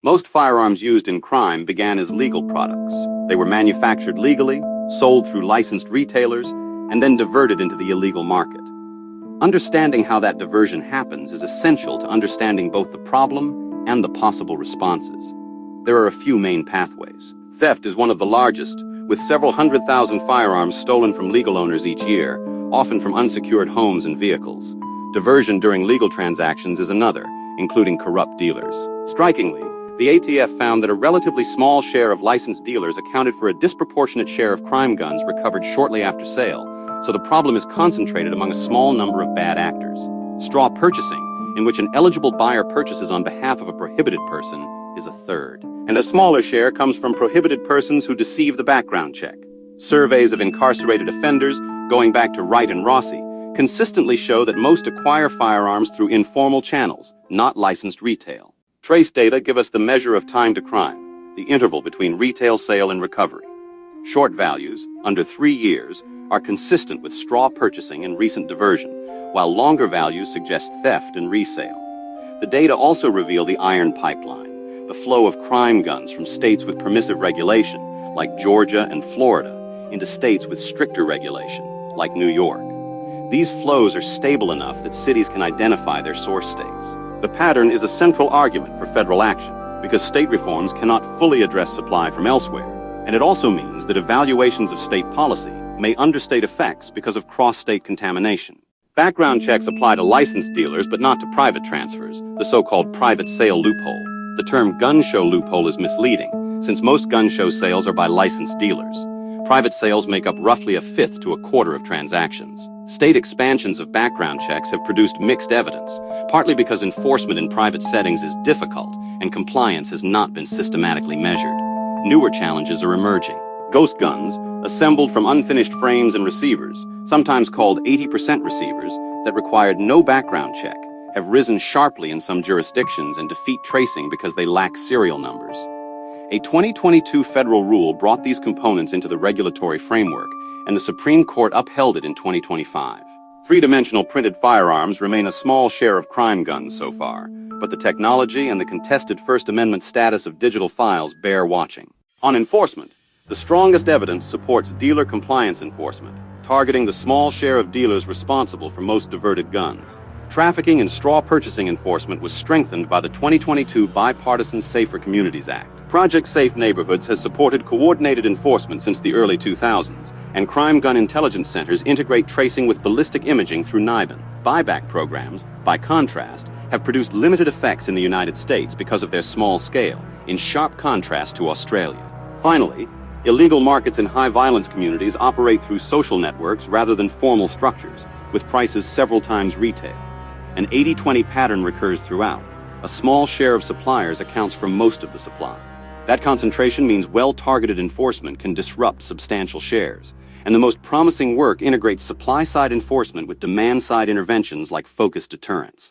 Most firearms used in crime began as legal products. They were manufactured legally, sold through licensed retailers, and then diverted into the illegal market. Understanding how that diversion happens is essential to understanding both the problem and the possible responses. There are a few main pathways. Theft is one of the largest, with several 100,000 firearms stolen from legal owners each year, often from unsecured homes and vehicles. Diversion during legal transactions is another, including corrupt dealers. Strikingly, the ATF found that a relatively small share of licensed dealers accounted for a disproportionate share of crime guns recovered shortly after sale, so the problem is concentrated among a small number of bad actors. Straw purchasing, in which an eligible buyer purchases on behalf of a prohibited person, is a third. And a smaller share comes from prohibited persons who deceive the background check. Surveys of incarcerated offenders, going back to Wright and Rossi, consistently show that most acquire firearms through informal channels, not licensed retail. Trace data give us the measure of time to crime, the interval between retail sale and recovery. Short values, under 3 years, are consistent with straw purchasing and recent diversion, while longer values suggest theft and resale. The data also reveal the iron pipeline, the flow of crime guns from states with permissive regulation, like Georgia and Florida, into states with stricter regulation, like New York. These flows are stable enough that cities can identify their source states. The pattern is a central argument for federal action, because state reforms cannot fully address supply from elsewhere, and it also means that evaluations of state policy may understate effects because of cross-state contamination. Background checks apply to licensed dealers but not to private transfers, the so-called private sale loophole. The term gun show loophole is misleading, since most gun show sales are by licensed dealers. Private sales make up roughly 1/5 to 1/4 of transactions. State expansions of background checks have produced mixed evidence, partly because enforcement in private settings is difficult and compliance has not been systematically measured. Newer challenges are emerging. Ghost guns, assembled from unfinished frames and receivers, sometimes called 80% receivers, that required no background check, have risen sharply in some jurisdictions and defeat tracing because they lack serial numbers. A 2022 federal rule brought these components into the regulatory framework, and the Supreme Court upheld it in 2025. Three-dimensional printed firearms remain a small share of crime guns so far, but the technology and the contested First Amendment status of digital files bear watching. On enforcement, the strongest evidence supports dealer compliance enforcement, targeting the small share of dealers responsible for most diverted guns. Trafficking and straw purchasing enforcement was strengthened by the 2022 Bipartisan Safer Communities Act. Project Safe Neighborhoods has supported coordinated enforcement since the early 2000s, and crime gun intelligence centers integrate tracing with ballistic imaging through NIBIN. Buyback programs, by contrast, have produced limited effects in the United States because of their small scale, in sharp contrast to Australia. Finally, illegal markets in high-violence communities operate through social networks rather than formal structures, with prices several times retail. An 80-20 pattern recurs throughout. A small share of suppliers accounts for most of the supply. That concentration means well-targeted enforcement can disrupt substantial shares, and the most promising work integrates supply-side enforcement with demand-side interventions like focused deterrence.